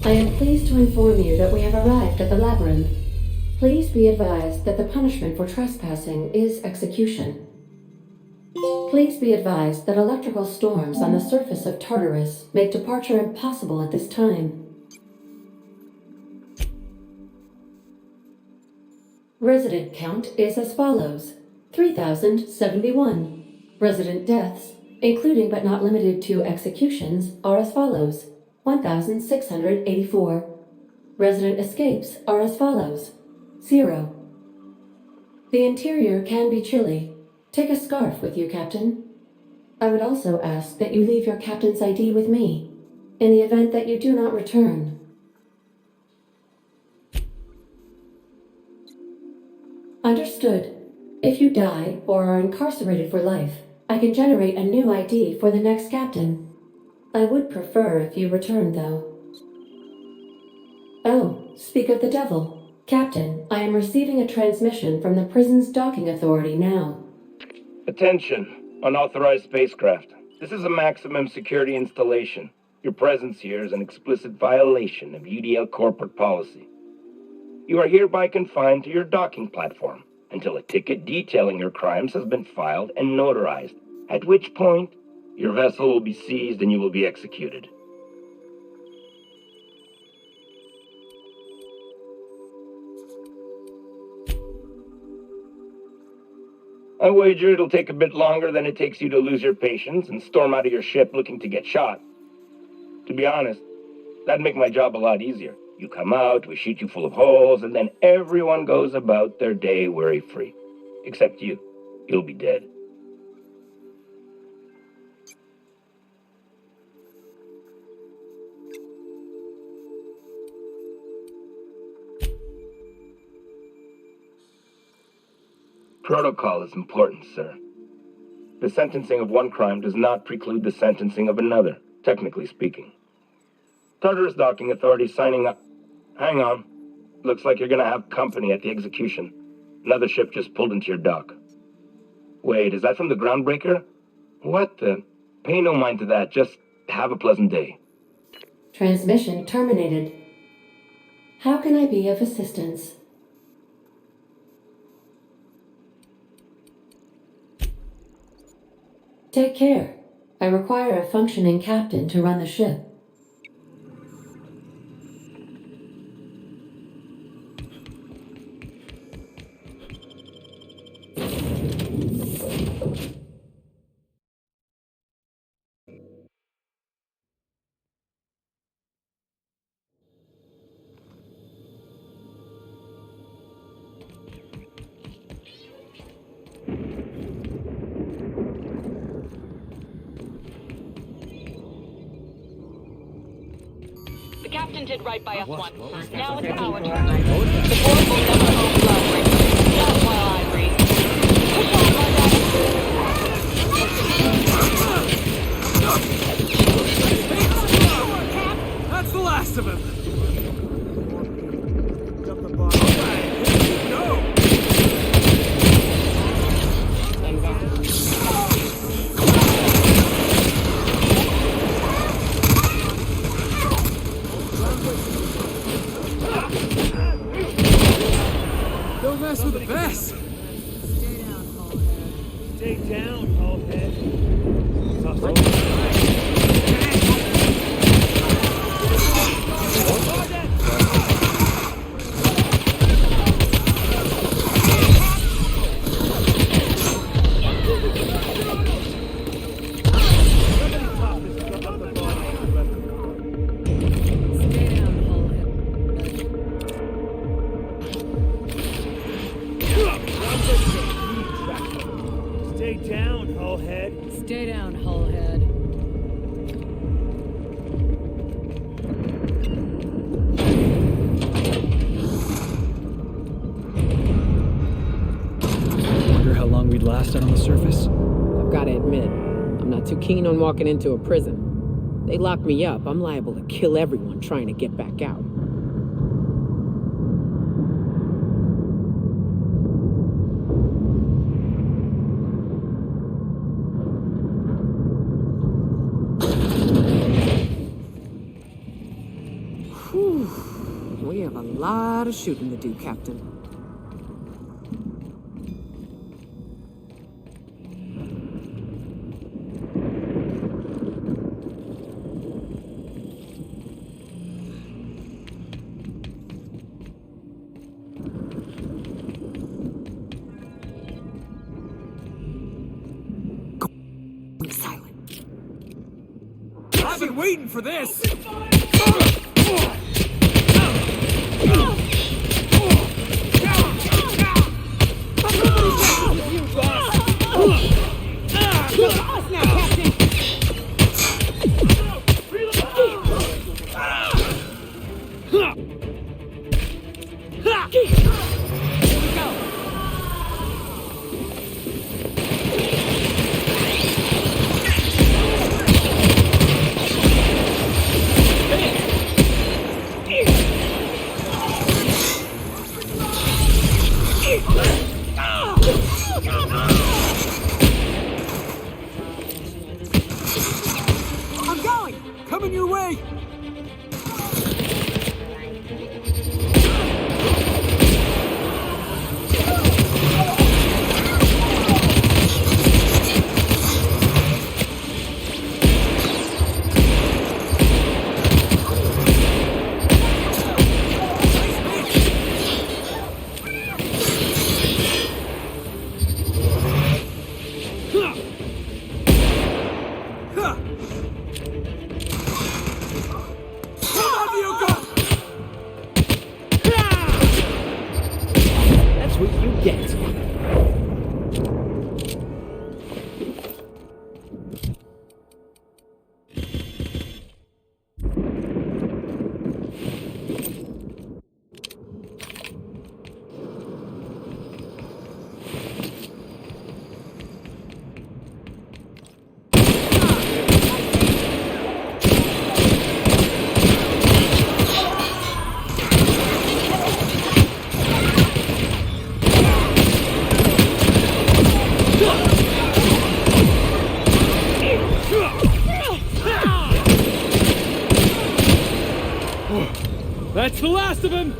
I am pleased to inform you that we have arrived at the labyrinth. Please be advised that the punishment for trespassing is execution. Please be advised that electrical storms on the surface of Tartarus make departure impossible at this time. Resident count is as follows: 3,071. Resident deaths, including but not limited to executions, are as follows: 1,684. Resident escapes are as follows: 0. The interior can be chilly. Take a scarf with you, Captain. I would also ask that you leave your captain's ID with me, in the event that you do not return. Understood. If you die or are incarcerated for life, I can generate a new ID for the next captain. I would prefer if you returned, though. Oh, speak of the devil. Captain, I am receiving a transmission from the prison's docking authority now. Attention, unauthorized spacecraft. This is a maximum security installation. Your presence here is an explicit violation of UDL corporate policy. You are hereby confined to your docking platform until a ticket detailing your crimes has been filed and notarized, at which point your vessel will be seized and you will be executed. I wager it'll take a bit longer than it takes you to lose your patience and storm out of your ship looking to get shot. To be honest, that'd make my job a lot easier. You come out, we shoot you full of holes, and then everyone goes about their day worry-free. Except you. You'll be dead. Protocol is important, sir. The sentencing of one crime does not preclude the sentencing of another, technically speaking. Tartarus Docking Authority signing up. Hang on. Looks like you're gonna have company at the execution. Another ship just pulled into your dock. Wait, is that from the Groundbreaker? What the? Pay no mind to that, just have a pleasant day. Transmission terminated. How can I be of assistance? Take care. I require a functioning captain to run the ship. The captain did right by us once. Now it's our turn. The board will never own blood. Not while I breathe. Push on, my guy. That's the last of him! Don't mess with the best! Stay down, Hullhead. Stay down, Hullhead. Stay down, Hullhead. Wonder how long we'd last out on the surface? I've got to admit, I'm not too keen on walking into a prison. They lock me up, I'm liable to kill everyone trying to get back out. have a lot of shooting to do, Captain. Silent. I've been waiting for this! I'm going! Coming your way! That's what you get. That's the last of him!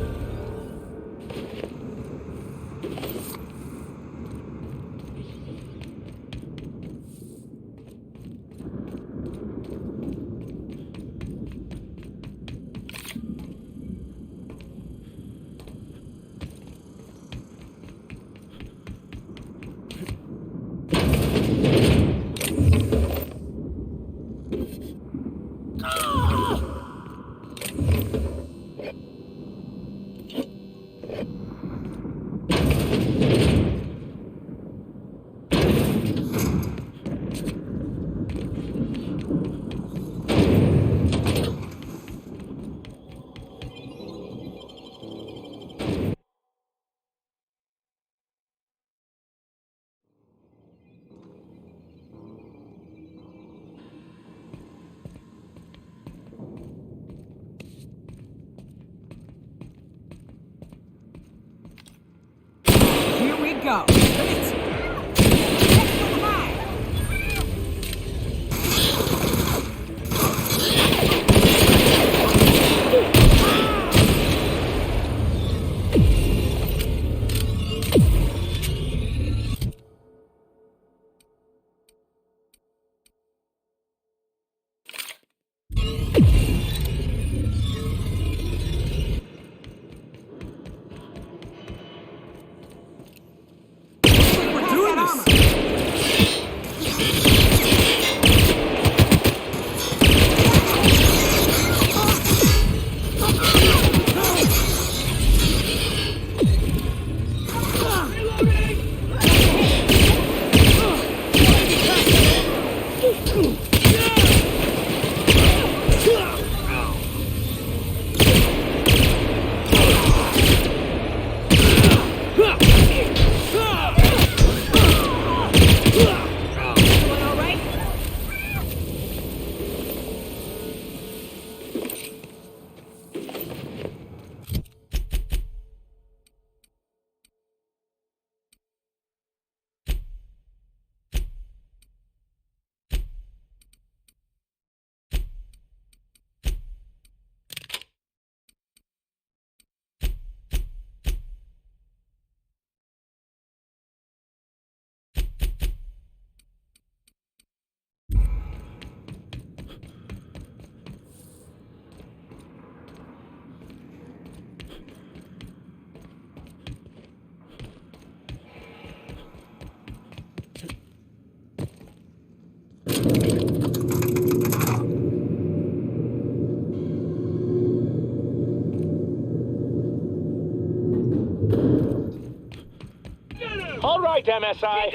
MSI.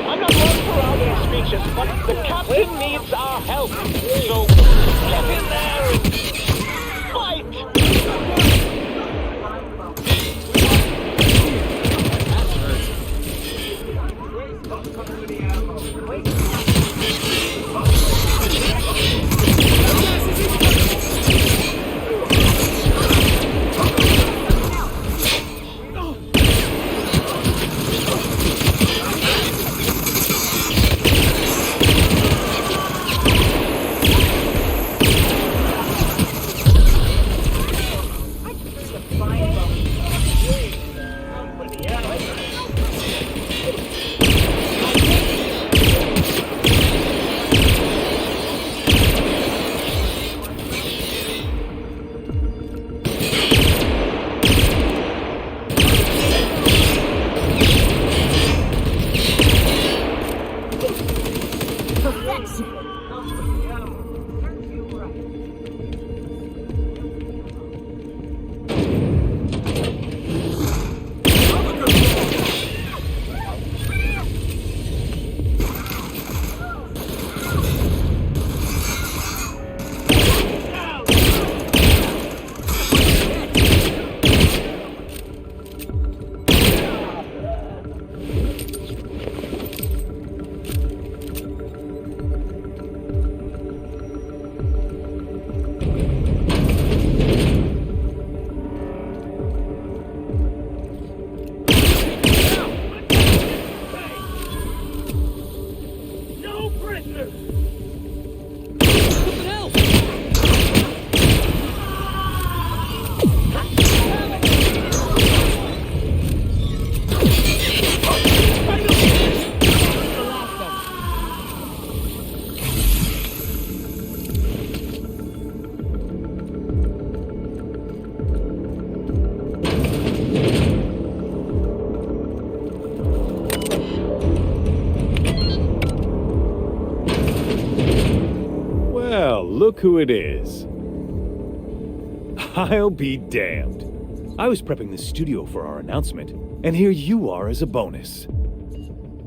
I'm not one for rounding speeches, but the captain needs our help. So, get in there and fight! Look who it is. I'll be damned. I was prepping the studio for our announcement, and here you are as a bonus.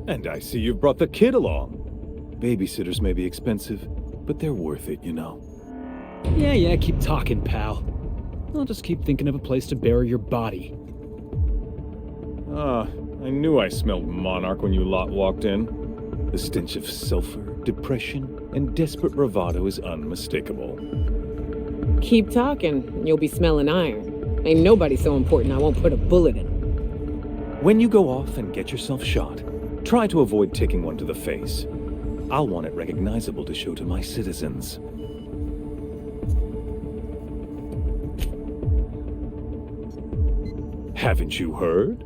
And I see you've brought the kid along. Babysitters may be expensive, but they're worth it, you know. Yeah, keep talking, pal. I'll just keep thinking of a place to bury your body. I knew I smelled Monarch when you lot walked in. The stench of sulfur, depression, and desperate bravado is unmistakable. Keep talking, and you'll be smelling iron. Ain't nobody so important I won't put a bullet in. When you go off and get yourself shot, try to avoid taking one to the face. I'll want it recognizable to show to my citizens. Haven't you heard?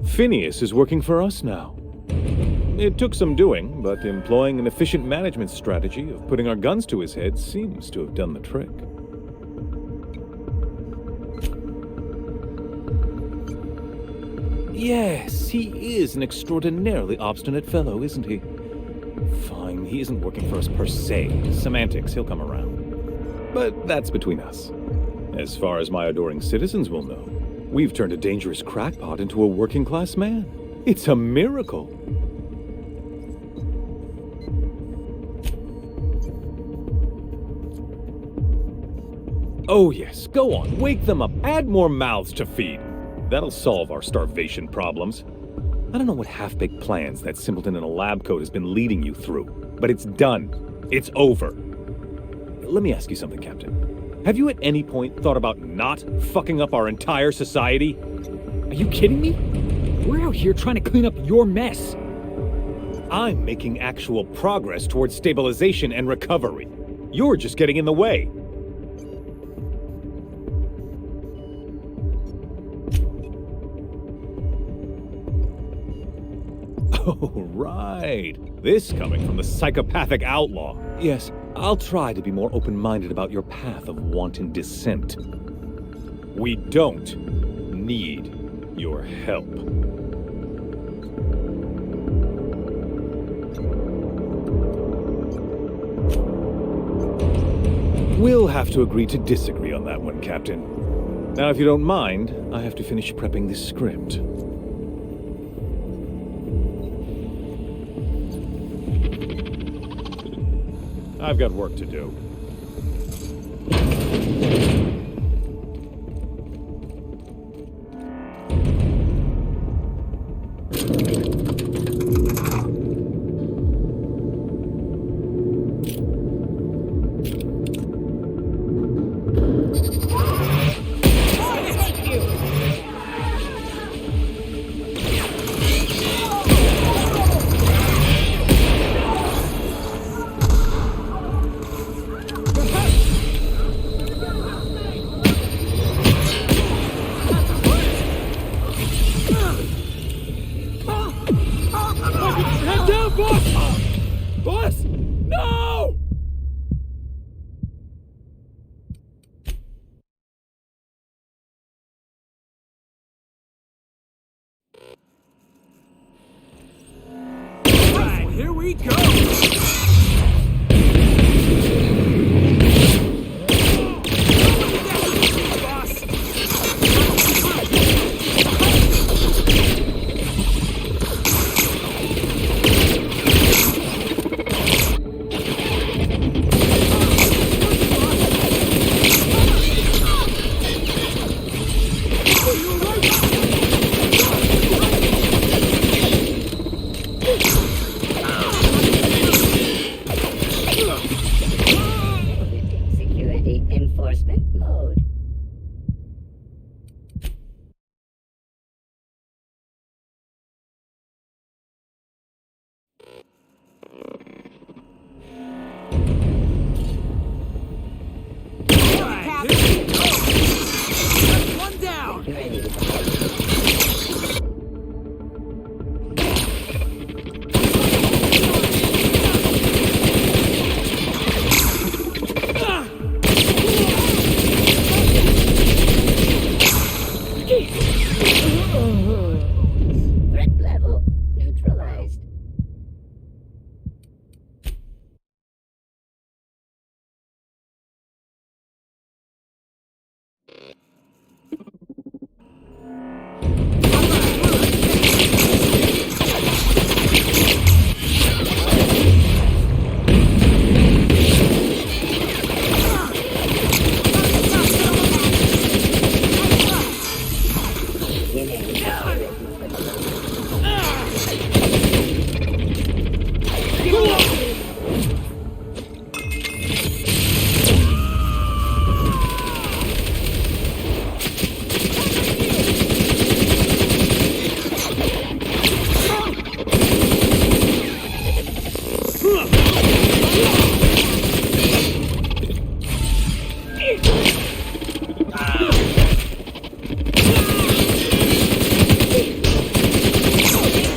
Phineas is working for us now. It took some doing, but employing an efficient management strategy of putting our guns to his head seems to have done the trick. Yes, he is an extraordinarily obstinate fellow, isn't he? Fine, he isn't working for us per se. Semantics, he'll come around. But that's between us. As far as my adoring citizens will know, we've turned a dangerous crackpot into a working-class man. It's a miracle. Oh yes, go on, wake them up, add more mouths to feed. That'll solve our starvation problems. I don't know what half-baked plans that simpleton in a lab coat has been leading you through, but it's done. It's over. Let me ask you something, Captain. Have you at any point thought about not fucking up our entire society? Are you kidding me? We're out here trying to clean up your mess. I'm making actual progress towards stabilization and recovery. You're just getting in the way. Oh, right. This coming from the psychopathic outlaw. Yes, I'll try to be more open-minded about your path of wanton dissent. We don't need your help. We'll have to agree to disagree on that one, Captain. Now, if you don't mind, I have to finish prepping this script. I've got work to do. Head down, boss! Boss! No! Right, here we go! Security enforcement mode. One down! Threat level neutralized.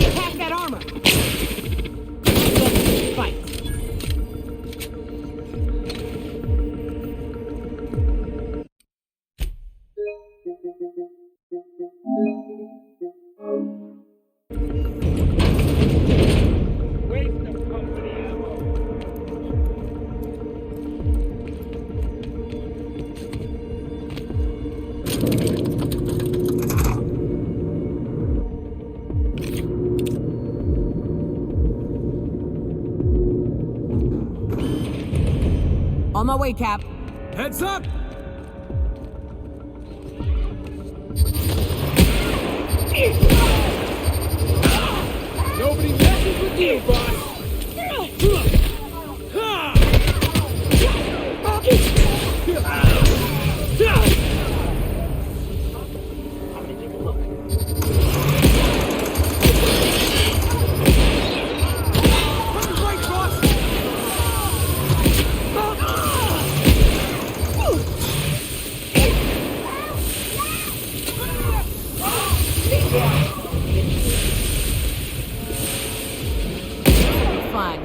Attack that armor! Fight. Waste of company ammo. On my way, Cap. Heads up! Nobody messes with you, boss! Fun.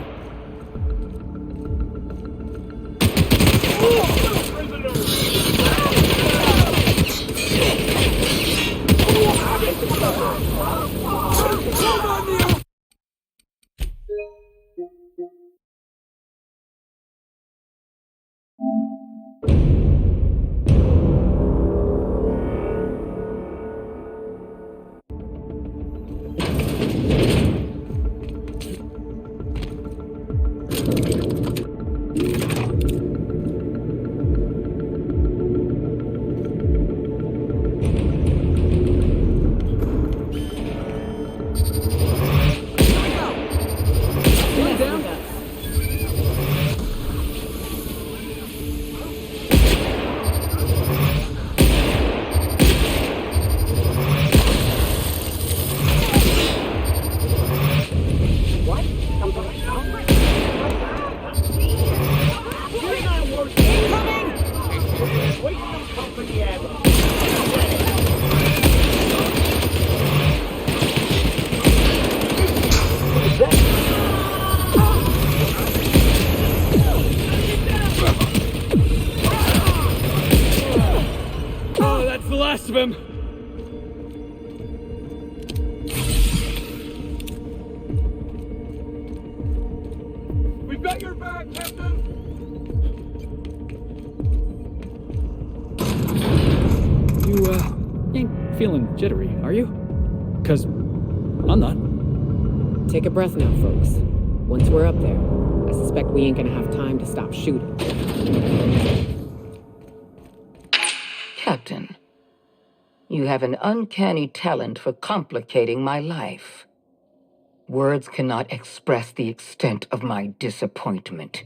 of him! We've got your back, Captain! You, ain't feeling jittery, are you? 'Cause I'm not. Take a breath now, folks. Once we're up there, I suspect we ain't gonna have time to stop shooting. Captain, you have an uncanny talent for complicating my life. Words cannot express the extent of my disappointment.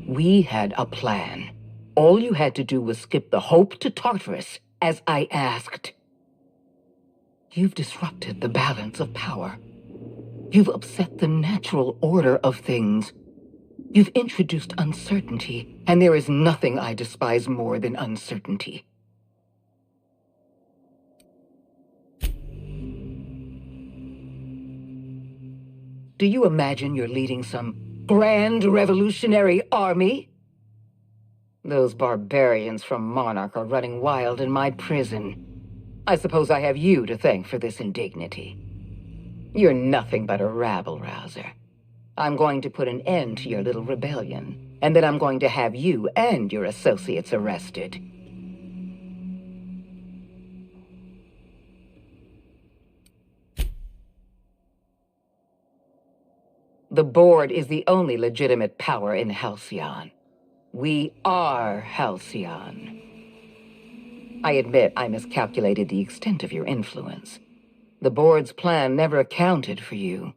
We had a plan. All you had to do was skip the Hope to Tartarus, as I asked. You've disrupted the balance of power. You've upset the natural order of things. You've introduced uncertainty, and there is nothing I despise more than uncertainty. Do you imagine you're leading some grand revolutionary army? Those barbarians from Monarch are running wild in my prison. I suppose I have you to thank for this indignity. You're nothing but a rabble-rouser. I'm going to put an end to your little rebellion, and then I'm going to have you and your associates arrested. The Board is the only legitimate power in Halcyon. We are Halcyon. I admit I miscalculated the extent of your influence. The Board's plan never accounted for you.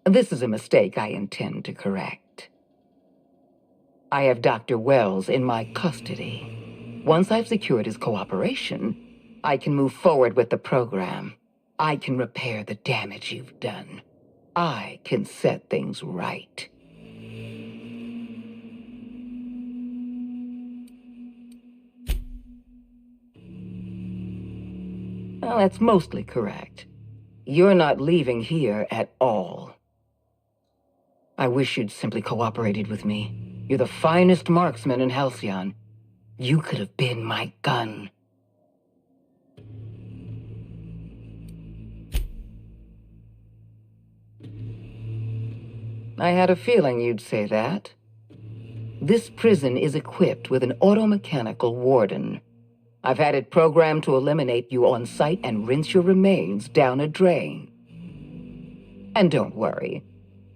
This is a mistake I intend to correct. I have Dr. Wells in my custody. Once I've secured his cooperation, I can move forward with the program. I can repair the damage you've done. I can set things right. Well, that's mostly correct. You're not leaving here at all. I wish you'd simply cooperated with me. You're the finest marksman in Halcyon. You could have been my gun. I had a feeling you'd say that. This prison is equipped with an automechanical warden. I've had it programmed to eliminate you on sight and rinse your remains down a drain. And don't worry,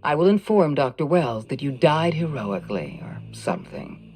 I will inform Dr. Wells that you died heroically or something.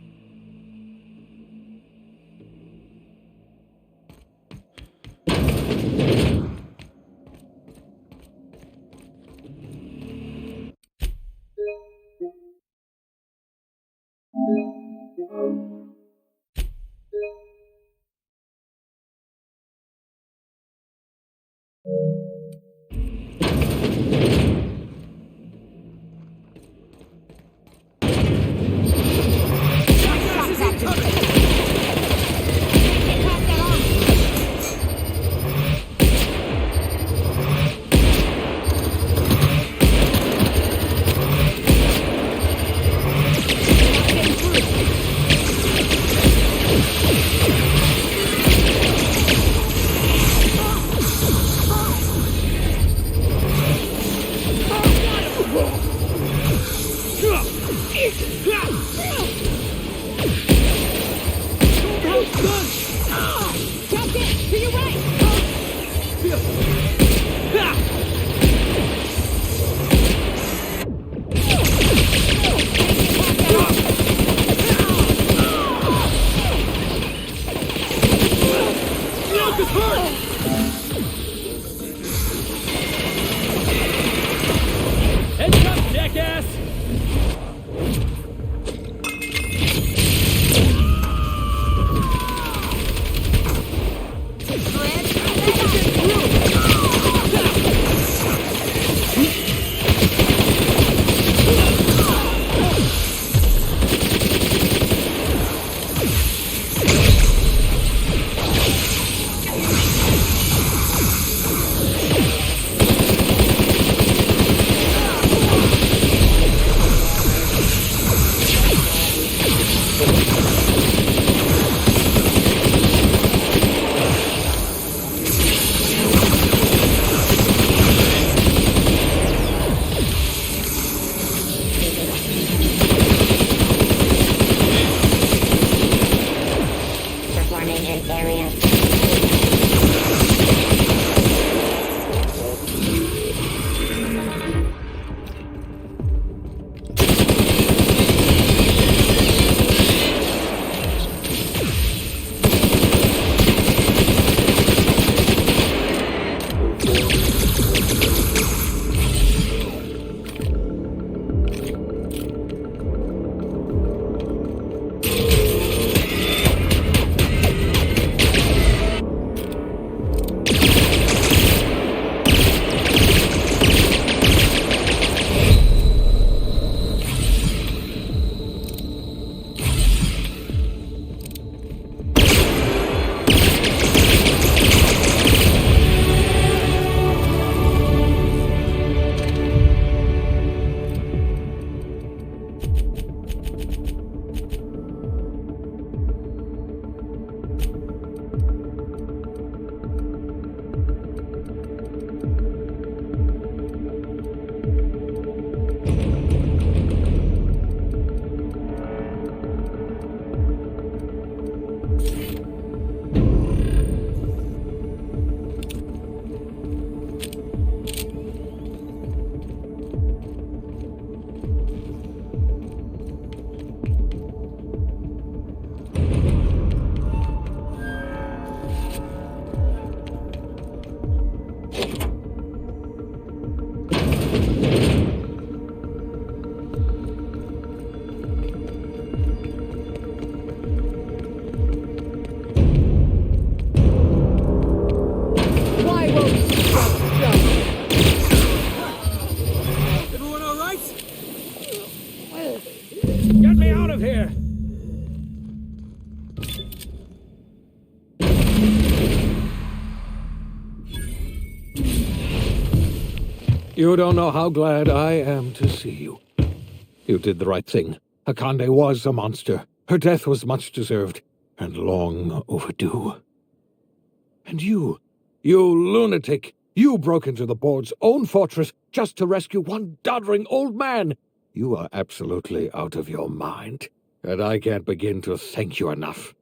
of here! You don't know how glad I am to see you. You did the right thing. Akande was a monster. Her death was much deserved, and long overdue. And you lunatic, you broke into the board's own fortress just to rescue one doddering old man. You are absolutely out of your mind, and I can't begin to thank you enough.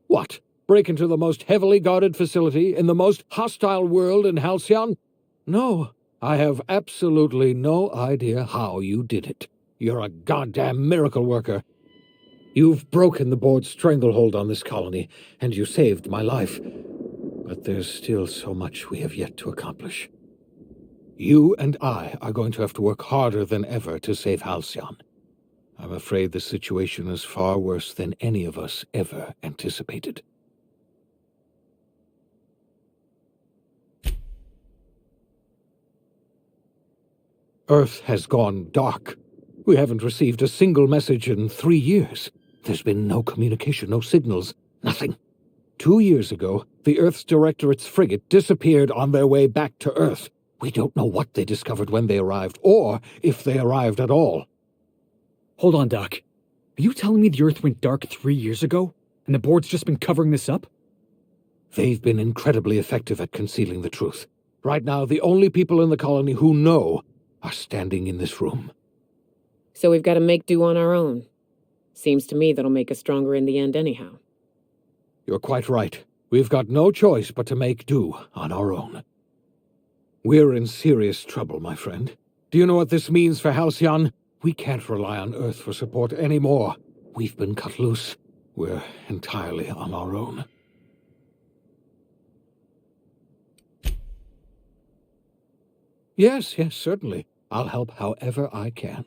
What? Break into the most heavily guarded facility in the most hostile world in Halcyon? No, I have absolutely no idea how you did it. You're a goddamn miracle worker. You've broken the board's stranglehold on this colony, and you saved my life. But there's still so much we have yet to accomplish. You and I are going to have to work harder than ever to save Halcyon. I'm afraid the situation is far worse than any of us ever anticipated. Earth has gone dark. We haven't received a single message in 3 years. There's been no communication, no signals, nothing. 2 years ago, the Earth's Directorate's frigate disappeared on their way back to Earth. We don't know what they discovered when they arrived, or if they arrived at all. Hold on, Doc. Are you telling me the Earth went dark 3 years ago, and the board's just been covering this up? They've been incredibly effective at concealing the truth. Right now, the only people in the colony who know are standing in this room. So we've got to make do on our own. Seems to me that'll make us stronger in the end anyhow. You're quite right. We've got no choice but to make do on our own. We're in serious trouble, my friend. Do you know what this means for Halcyon? We can't rely on Earth for support anymore. We've been cut loose. We're entirely on our own. Yes, certainly. I'll help however I can.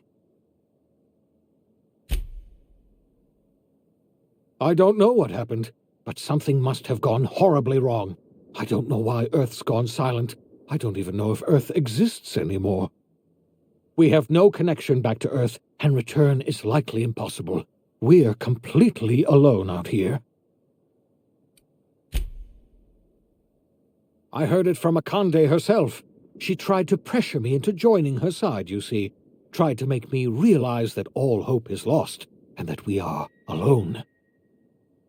I don't know what happened, but something must have gone horribly wrong. I don't know why Earth's gone silent. I don't even know if Earth exists anymore. We have no connection back to Earth, and return is likely impossible. We're completely alone out here. I heard it from Akande herself. She tried to pressure me into joining her side, you see. Tried to make me realize that all hope is lost, and that we are alone.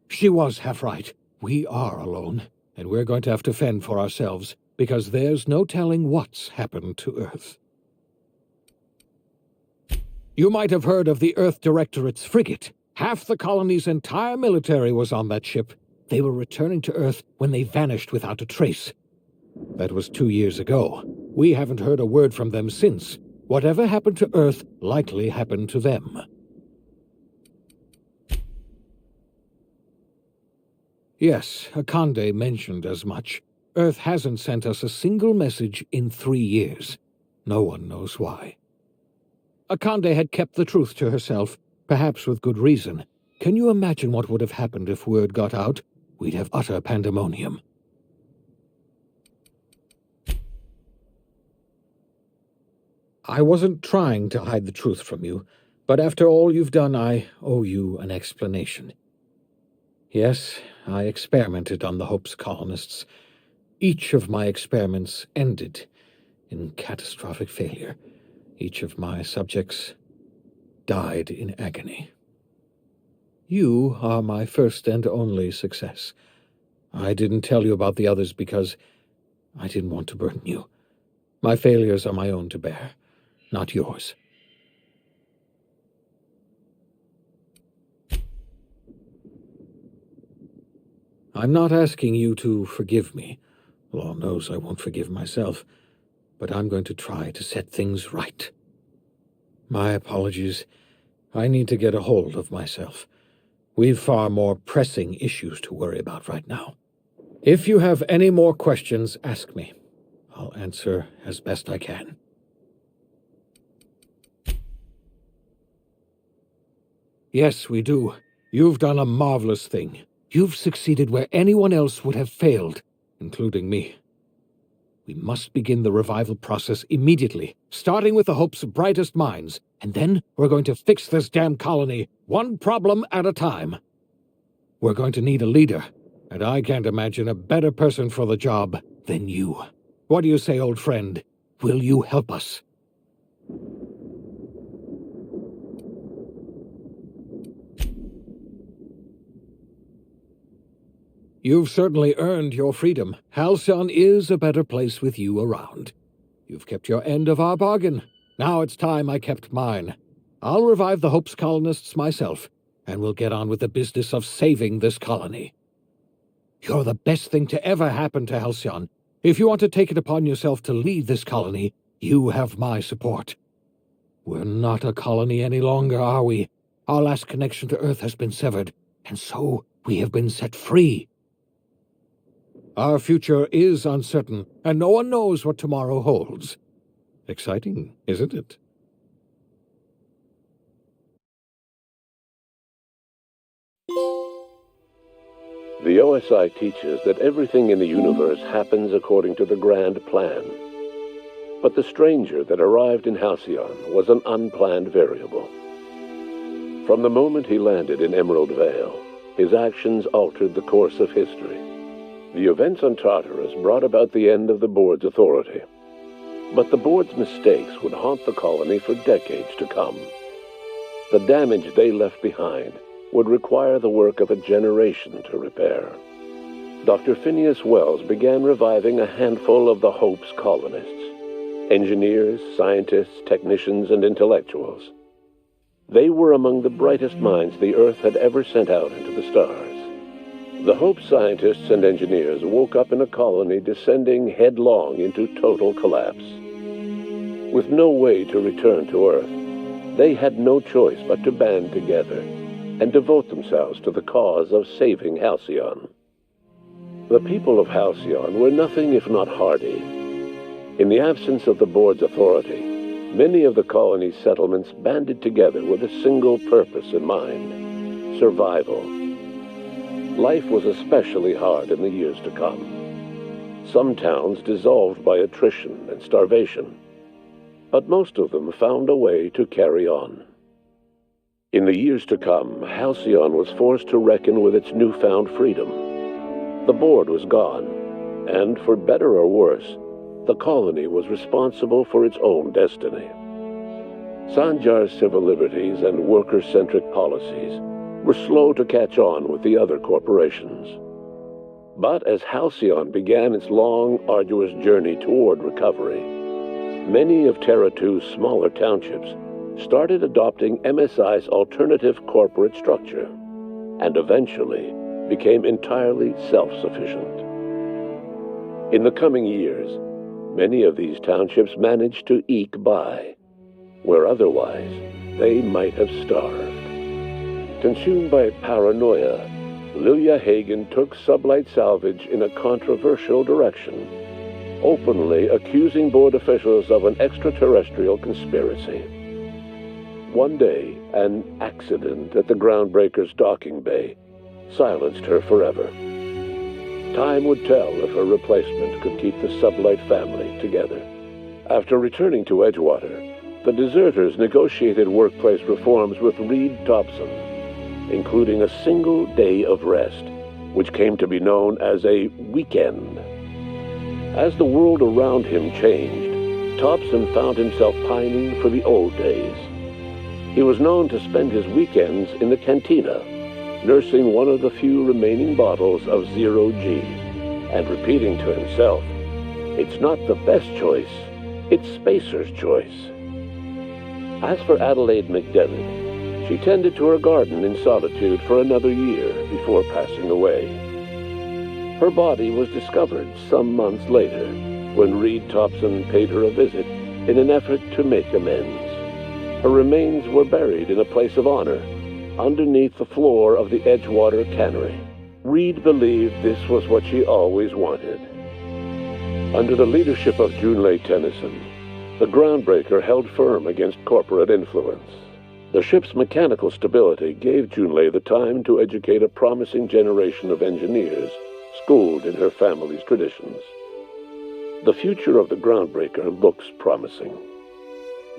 She was half right. We are alone, and we're going to have to fend for ourselves, because there's no telling what's happened to Earth. You might have heard of the Earth Directorate's frigate. Half the colony's entire military was on that ship. They were returning to Earth when they vanished without a trace. That was 2 years ago. We haven't heard a word from them since. Whatever happened to Earth likely happened to them. Yes, Akande mentioned as much. Earth hasn't sent us a single message in 3 years. No one knows why. Akande had kept the truth to herself, perhaps with good reason. Can you imagine what would have happened if word got out? We'd have utter pandemonium. I wasn't trying to hide the truth from you, but after all you've done, I owe you an explanation. Yes, I experimented on the Hope's colonists. Each of my experiments ended in catastrophic failure. Each of my subjects died in agony. You are my first and only success. I didn't tell you about the others because I didn't want to burden you. My failures are my own to bear, not yours. I'm not asking you to forgive me. Law knows I won't forgive myself, but I'm going to try to set things right. My apologies. I need to get a hold of myself. We've far more pressing issues to worry about right now. If you have any more questions, ask me. I'll answer as best I can. Yes, we do. You've done a marvelous thing. You've succeeded where anyone else would have failed, including me. We must begin the revival process immediately, starting with the Hope's brightest minds, and then we're going to fix this damn colony, one problem at a time. We're going to need a leader, and I can't imagine a better person for the job than you. What do you say, old friend? Will you help us? You've certainly earned your freedom. Halcyon is a better place with you around. You've kept your end of our bargain. Now it's time I kept mine. I'll revive the Hope's colonists myself, and we'll get on with the business of saving this colony. You're the best thing to ever happen to Halcyon. If you want to take it upon yourself to lead this colony, you have my support. We're not a colony any longer, are we? Our last connection to Earth has been severed, and so we have been set free. Our future is uncertain, and no one knows what tomorrow holds. Exciting, isn't it? The OSI teaches that everything in the universe happens according to the grand plan. But the stranger that arrived in Halcyon was an unplanned variable. From the moment he landed in Emerald Vale, his actions altered the course of history. The events on Tartarus brought about the end of the board's authority. But the board's mistakes would haunt the colony for decades to come. The damage they left behind would require the work of a generation to repair. Dr. Phineas Wells began reviving a handful of the Hope's colonists: engineers, scientists, technicians, and intellectuals. They were among the brightest minds the Earth had ever sent out into the stars. The Hope scientists and engineers woke up in a colony descending headlong into total collapse. With no way to return to Earth, they had no choice but to band together and devote themselves to the cause of saving Halcyon. The people of Halcyon were nothing if not hardy. In the absence of the board's authority, many of the colony's settlements banded together with a single purpose in mind: survival. Life was especially hard in the years to come. Some towns dissolved by attrition and starvation, but most of them found a way to carry on. In the years to come, Halcyon was forced to reckon with its newfound freedom. The board was gone, and for better or worse, the colony was responsible for its own destiny. Sanjar's civil liberties and worker-centric policies were slow to catch on with the other corporations. But as Halcyon began its long, arduous journey toward recovery, many of Terra 2's smaller townships started adopting MSI's alternative corporate structure, and eventually became entirely self-sufficient. In the coming years, many of these townships managed to eke by, where otherwise they might have starved. Consumed by paranoia, Lilia Hagen took Sublight Salvage in a controversial direction, openly accusing board officials of an extraterrestrial conspiracy. One day, an accident at the Groundbreaker's docking bay silenced her forever. Time would tell if her replacement could keep the Sublight family together. After returning to Edgewater, the deserters negotiated workplace reforms with Reed Thompson, including a single day of rest, which came to be known as a weekend. As the world around him changed, Thompson found himself pining for the old days. He was known to spend his weekends in the cantina, nursing one of the few remaining bottles of Zero-G, and repeating to himself, "It's not the best choice, it's Spacer's choice." As for Adelaide McDevitt, she tended to her garden in solitude for another year before passing away. Her body was discovered some months later, when Reed Thompson paid her a visit in an effort to make amends. Her remains were buried in a place of honor, underneath the floor of the Edgewater Cannery. Reed believed this was what she always wanted. Under the leadership of Junlei Tennyson, the Groundbreaker held firm against corporate influence. The ship's mechanical stability gave Junlei the time to educate a promising generation of engineers, schooled in her family's traditions. The future of the Groundbreaker looks promising.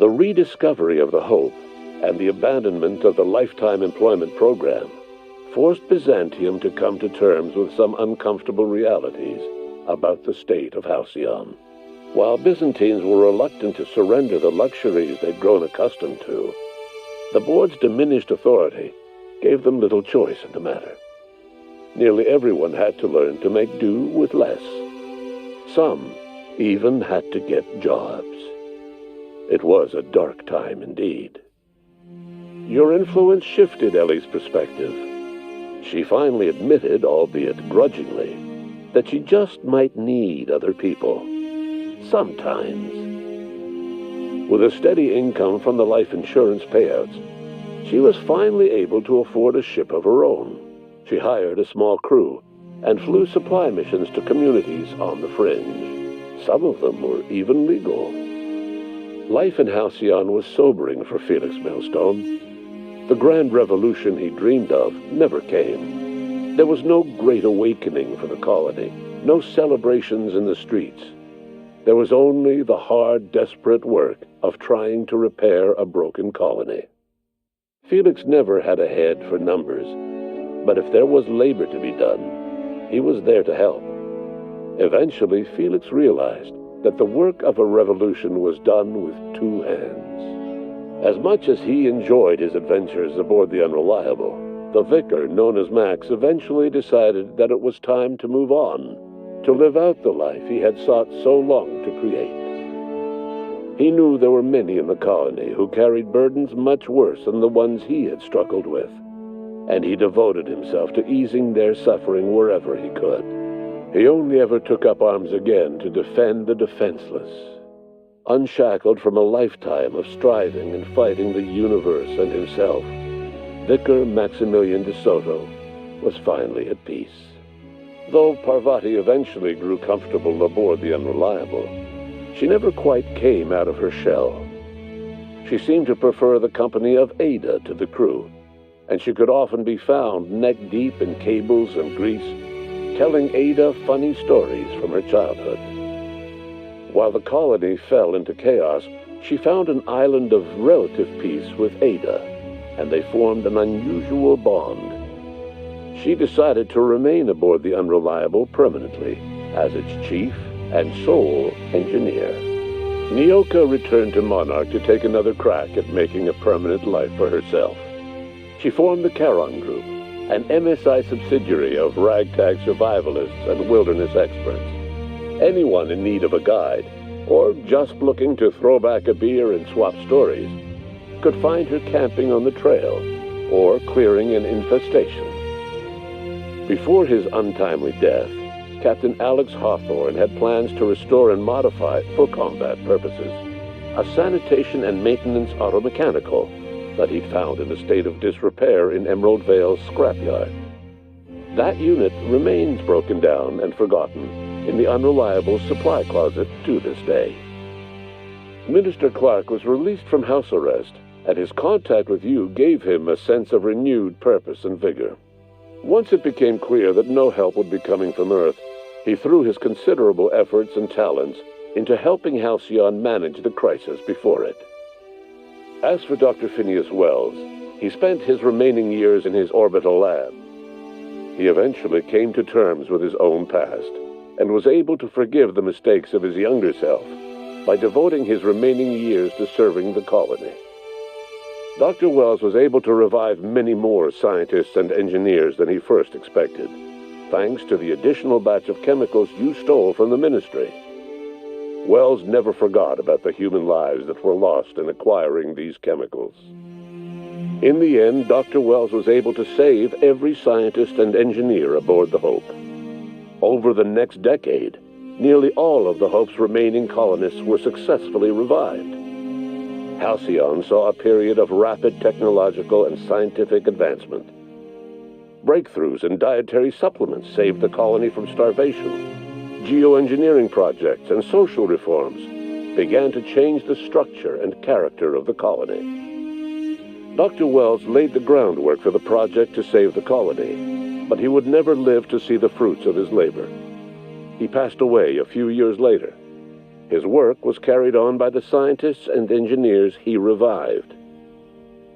The rediscovery of the Hope and the abandonment of the lifetime employment program forced Byzantium to come to terms with some uncomfortable realities about the state of Halcyon. While Byzantines were reluctant to surrender the luxuries they'd grown accustomed to, the board's diminished authority gave them little choice in the matter. Nearly everyone had to learn to make do with less. Some even had to get jobs. It was a dark time indeed. Your influence shifted Ellie's perspective. She finally admitted, albeit grudgingly, that she just might need other people. Sometimes. With a steady income from the life insurance payouts, she was finally able to afford a ship of her own. She hired a small crew and flew supply missions to communities on the fringe. Some of them were even legal. Life in Halcyon was sobering for Felix Millstone. The grand revolution he dreamed of never came. There was no great awakening for the colony, no celebrations in the streets. There was only the hard, desperate work of trying to repair a broken colony. Felix never had a head for numbers, but if there was labor to be done, he was there to help. Eventually, Felix realized that the work of a revolution was done with two hands. As much as he enjoyed his adventures aboard the Unreliable, the vicar, known as Max, eventually decided that it was time to move on, to live out the life he had sought so long to create. He knew there were many in the colony who carried burdens much worse than the ones he had struggled with, and he devoted himself to easing their suffering wherever he could. He only ever took up arms again to defend the defenseless. Unshackled from a lifetime of striving and fighting the universe and himself, Vicar Maximilian de Soto was finally at peace. Though Parvati eventually grew comfortable aboard the Unreliable, she never quite came out of her shell. She seemed to prefer the company of Ada to the crew, and she could often be found neck-deep in cables and grease, telling Ada funny stories from her childhood. While the colony fell into chaos, she found an island of relative peace with Ada, and they formed an unusual bond. She decided to remain aboard the Unreliable permanently as its chief and sole engineer. Nyoka returned to Monarch to take another crack at making a permanent life for herself. She formed the Charon Group, an MSI subsidiary of ragtag survivalists and wilderness experts. Anyone in need of a guide, or just looking to throw back a beer and swap stories, could find her camping on the trail or clearing an infestation. Before his untimely death, Captain Alex Hawthorne had plans to restore and modify, for combat purposes, a sanitation and maintenance automechanical that he'd found in a state of disrepair in Emerald Vale's scrapyard. That unit remains broken down and forgotten in the Unreliable supply closet to this day. Minister Clark was released from house arrest, and his contact with you gave him a sense of renewed purpose and vigor. Once it became clear that no help would be coming from Earth, he threw his considerable efforts and talents into helping Halcyon manage the crisis before it. As for Dr. Phineas Wells, he spent his remaining years in his orbital lab. He eventually came to terms with his own past and was able to forgive the mistakes of his younger self by devoting his remaining years to serving the colony. Dr. Wells was able to revive many more scientists and engineers than he first expected, thanks to the additional batch of chemicals you stole from the Ministry. Wells never forgot about the human lives that were lost in acquiring these chemicals. In the end, Dr. Wells was able to save every scientist and engineer aboard the Hope. Over the next decade, nearly all of the Hope's remaining colonists were successfully revived. Halcyon saw a period of rapid technological and scientific advancement. Breakthroughs in dietary supplements saved the colony from starvation. Geoengineering projects and social reforms began to change the structure and character of the colony. Dr. Wells laid the groundwork for the project to save the colony, but he would never live to see the fruits of his labor. He passed away a few years later, His work was carried on by the scientists and engineers he revived.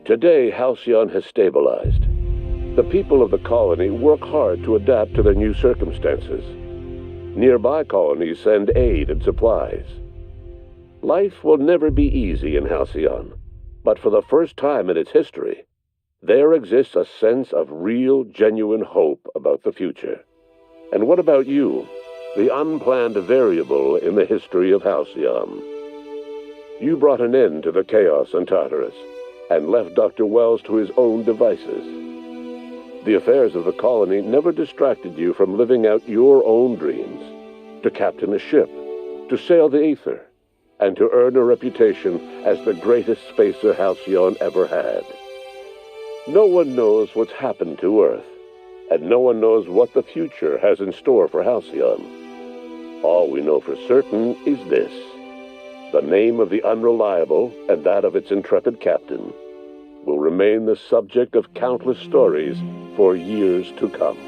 Today, Halcyon has stabilized. The people of the colony work hard to adapt to their new circumstances. Nearby colonies send aid and supplies. Life will never be easy in Halcyon, but for the first time in its history, there exists a sense of real, genuine hope about the future. And what about you, the unplanned variable in the history of Halcyon? You brought an end to the chaos on Tartarus, and left Dr. Wells to his own devices. The affairs of the colony never distracted you from living out your own dreams, to captain a ship, to sail the ether, and to earn a reputation as the greatest spacer Halcyon ever had. No one knows what's happened to Earth, and no one knows what the future has in store for Halcyon. All we know for certain is this: the name of the Unreliable and that of its intrepid captain will remain the subject of countless stories for years to come.